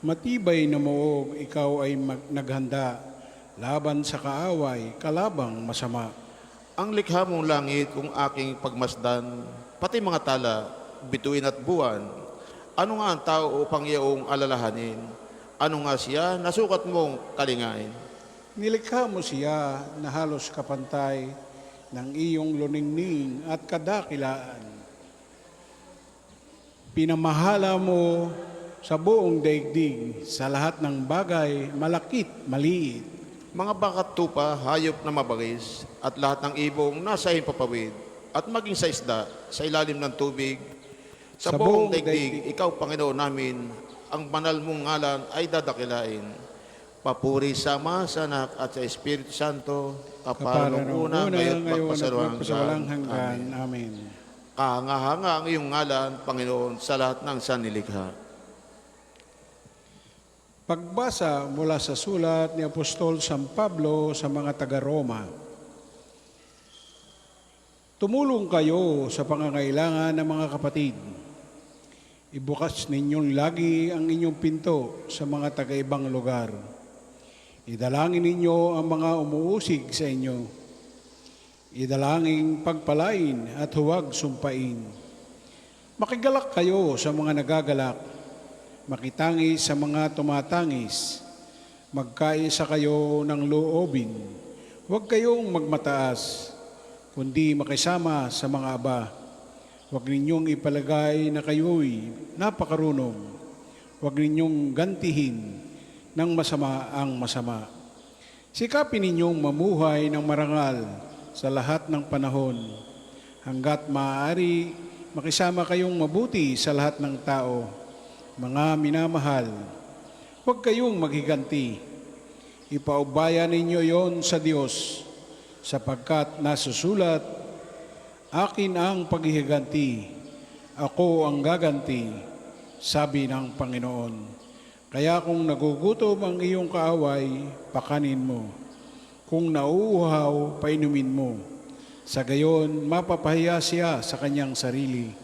S5: Matibay na moog, ikaw ay naghanda, laban sa kaaway, kalabang masama.
S4: Ang likha mong langit kung aking pagmasdan, pati mga tala, bituin at buwan. Ano nga ang tao upang iyong alalahanin? Ano nga siya nasukat mong kalingain?
S5: Nilikha mo siya na halos kapantay ng iyong luningning at kadakilaan. Pinamahala mo sa buong daigdig, sa lahat ng bagay, malakit, maliit.
S4: Mga bakat tupa, hayop na mabagis, at lahat ng ibong nasa himpapawid, at maging sa isda, sa ilalim ng tubig. Sa buong daigdig, ikaw, Panginoon namin, ang banal mong ngalan ay dadakilain. Papuri sa Ama, sa Anak at sa Espiritu Santo, kapara nung una, ngayon
S5: magpasawalang hanggan. Amen.
S4: Kahanga-hanga ang iyong ngalan, Panginoon, sa lahat ng sannilikha.
S5: Pagbasa mula sa sulat ni Apostol San Pablo sa mga taga-Roma. Tumulong kayo sa pangangailangan ng mga kapatid. Ibukas ninyong lagi ang inyong pinto sa mga taga-ibang lugar. Idalangin ninyo ang mga umuusig sa inyo. Idalangin pagpalain at huwag sumpain. Makigalak kayo sa mga nagagalak. Makitangis sa mga tumatangis, magkaisa kayo ng loobin. Huwag kayong magmataas, kundi makisama sa mga aba. Huwag ninyong ipalagay na kayo'y napakarunong. huwag ninyong gantihin ng masama ang masama. Sikapin ninyong mamuhay ng marangal sa lahat ng panahon, hanggat maaari makisama kayong mabuti sa lahat ng tao. Mga minamahal, huwag kayong maghiganti. Ipaubaya ninyo yon sa Diyos, sapagkat nasusulat, akin ang paghihiganti, ako ang gaganti, sabi ng Panginoon. Kaya kung nagugutom ang iyong kaaway, pakanin mo. Kung nauuhaw, painumin mo. Sa gayon, mapapahiya siya sa kanyang sarili.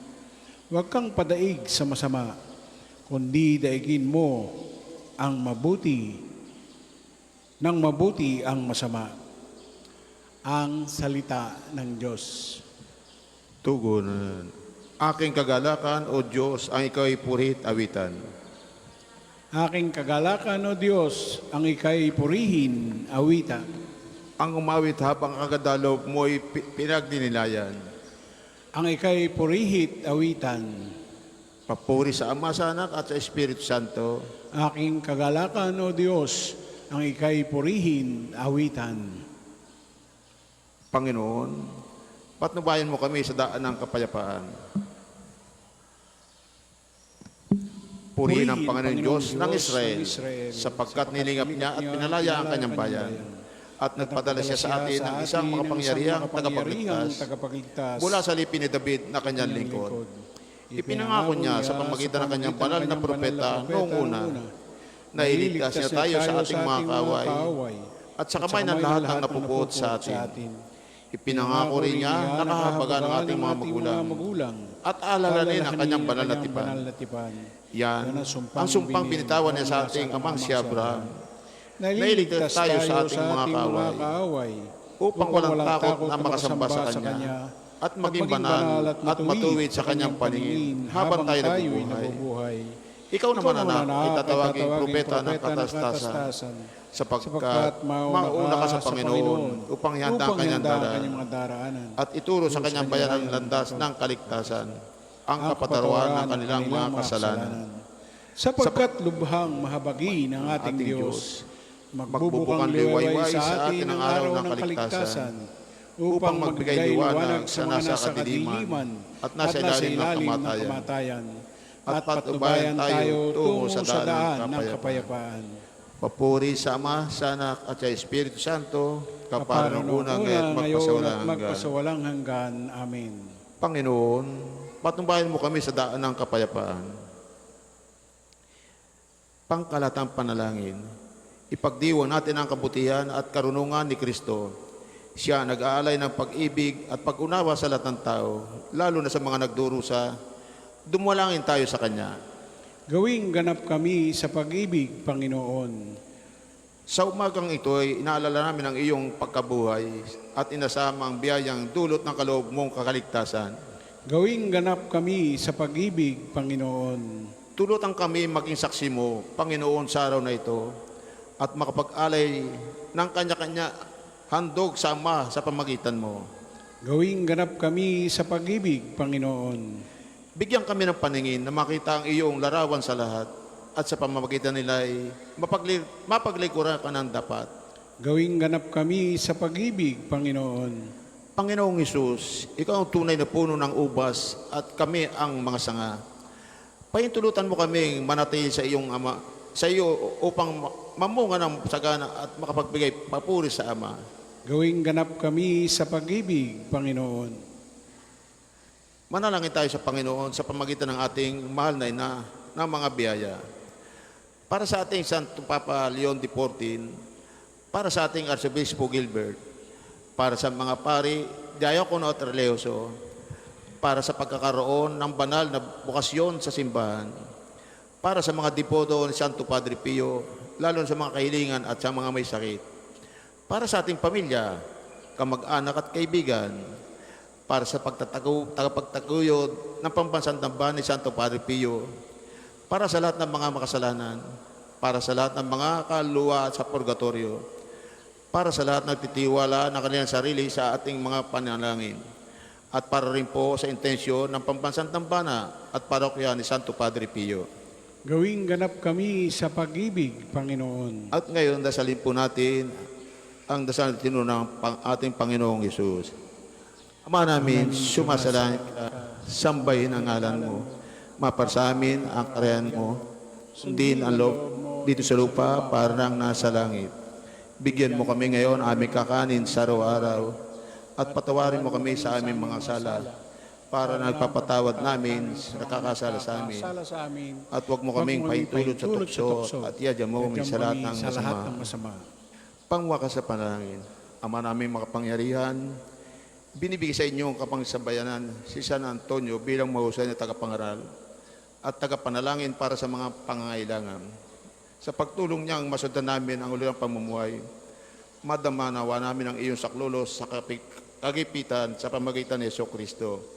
S5: Huwag kang padaig sa masama, kundi daigin mo ang mabuti, nang mabuti ang masama. Ang salita ng Diyos.
S4: Tugunan. Aking kagalakan, O Diyos, ang ikaw'y purit awitan.
S5: Aking kagalakan, O Diyos, ang ika'y purihin, awitan.
S4: Ang umawit habang kagadalob mo'y pinagdinilayan.
S5: Ang ika'y purihit, awitan.
S4: Papuri sa Ama, sa Anak, at sa Espiritu Santo.
S5: Aking kagalakan, O Diyos, ang ika'y purihin, awitan.
S4: Panginoon, patnubayan mo kami sa daan ng kapayapaan. Purihin ang Panginoon Diyos ng Israel, sapagkat nilingap niya at pinalaya ang kanyang bayan. At nagpadala siya sa atin ng isang makapangyarihang tagapagligtas mula sa lipin ni David na kanyang lingkod. Ipinangako niya sa pamagitan ng kanyang banal na propeta noong una na iligtas niya tayo sa ating mga kaaway at sa kamay ng lahat ng napupuot sa atin. Ipinangako rin niya na kahabagan ng ating mga magulang at alalanin ang kanyang banal na tipan. Yan ang sumpang binitawan niya sa ating amang si Abraham. Nailigtas tayo sa ating mga kaaway upang walang takot na makasamba sa Kanya at maging banal at matuwid sa Kanyang paningin habang tayo nabubuhay. Ikaw naman, anak, itatawaging propeta ng katastasan sapagkat mauna ka sa Panginoon upang ihanda ang Kanyang daraanan at ituro sa Kanyang bayan ang landas ng kaligtasan, ang kapatawaran ng kanilang mga kasalanan.
S5: Sapagkat lubhang mahabagi ng ating Diyos, magbubukang liwayway sa atin ang araw ng kaligtasan upang magbigay liwanag sa mga nasa kadiliman at nasa ilalim ng kamatayan at patubayan tayo tungo sa daan ng kapayapaan.
S4: Papuri sa Ama, sa Anak, at sa Espiritu Santo, kaparang unang at
S5: magpasawalang hanggan. Amen.
S4: Panginoon, patnubayan mo kami sa daan ng kapayapaan. Pangkalatang panalangin, ipagdiwang natin ang kabutihan at karunungan ni Kristo. Siya nag-aalay ng pag-ibig at pag-unawa sa lahat ng tao, lalo na sa mga nagdurusa. Dumulangin tayo sa Kanya.
S5: Gawing ganap kami sa pag-ibig, Panginoon.
S4: Sa umagang ito ay inaalala namin ang iyong pagkabuhay at inasama ang biyayang dulot ng kaloob mong kakaligtasan.
S5: Gawing ganap kami sa pag-ibig, Panginoon.
S4: Tulutan kami maging saksi mo, Panginoon, sa araw na ito at makapag-alay ng kanya-kanya handog sa Ama sa pamagitan mo.
S5: Gawing ganap kami sa pag-ibig, Panginoon.
S4: Bigyan kami ng paningin na makita ang iyong larawan sa lahat at sa pamamagitan nila ay mapaglikuran ka ng dapat.
S5: Gawing ganap kami sa pag-ibig, Panginoon.
S4: Panginoong Hesus, ikaw ang tunay na puno ng ubas at kami ang mga sanga. Pahintulutan mo kaming manatili sa iyong Ama, sa iyo upang mamunga ng sagana at makapagbigay papuri sa Ama.
S5: Gawing ganap kami sa pag-ibig, Panginoon.
S4: Manalangin tayo sa Panginoon sa pamagitan ng ating mahal na ina ng mga biyaya. Para sa ating Santo Papa Leon XIV, para sa ating Arcebispo Gilbert, para sa mga pari, Diakono at Religioso, para sa pagkakaroon ng banal na bukasyon sa simbahan, para sa mga depodo ni Santo Padre Pio, lalo sa mga kahilingan at sa mga may sakit, para sa ating pamilya, kamag-anak at kaibigan, para sa tagapagtaguyod ng pambansang damba ni Santo Padre Pio, para sa lahat ng mga makasalanan, para sa lahat ng mga kaluluwa sa purgatorio, para sa lahat ng nagtitiwala ng kanilang sarili sa ating mga panalangin, at para rin po sa intensyon ng pambansang dambana at parokya ni Santo Padre Pio.
S5: Gawing ganap kami sa pag-ibig, Panginoon.
S4: At ngayon, dasalin po natin ang dasal na tinunang ating Panginoong Yesus. Ama namin, sumasalangit ka, sambahin ang ngalan mo, mapar sa amin ang karayan mo, sundin ang loob dito sa lupa para nang nasa langit. Bigyan mo kami ngayon aming kakanin sa araw-araw at patawarin mo kami sa aming mga sala para nagpapatawad namin sa nakakasala sa amin.
S5: Sala sa amin.
S4: At huwag mo kaming paitulot sa tukso at iyadya mo kami sa lahat ng
S5: Sa lahat ng
S4: masama.
S5: masama.
S4: Pangwakas sa panalangin, Ama naming makapangyarihan, binibigay sa inyo ang kapangsabayanan si San Antonio bilang mahusay na tagapangaral at tagapanalangin para sa mga pangangailangan. Sa pagtulong niya ang masundan namin ang ulilang pamumuhay, madama nawa namin ang iyong saklulos sa kagipitan sa pamagitan ni Jesucristo.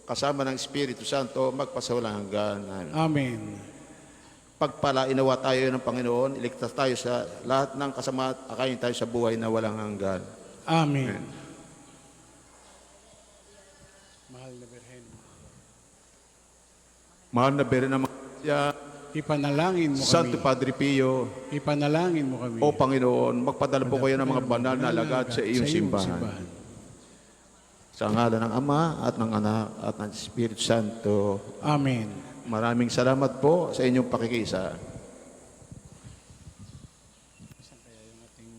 S4: Kasama ng Espiritu Santo, magpasawalang hanggan. Amen.
S5: Amen.
S4: Pagpalainawa tayo ng Panginoon, iligtas tayo sa lahat ng kasama at akayin tayo sa buhay na walang hanggan.
S5: Amen. Mahal na Birhen,
S4: Mahal na Birhen ng Maria,
S5: ipanalangin mo
S4: Santo
S5: kami.
S4: Padre Pio,
S5: Ipanalangin mo kami.
S4: O Panginoon, magpadala po kayo ng mga banal na alagad sa iyong simbahan. Sa ngalan ng Ama at ng Anak at ng Espiritu Santo.
S5: Amen.
S4: Maraming salamat po sa inyong pakikiisa.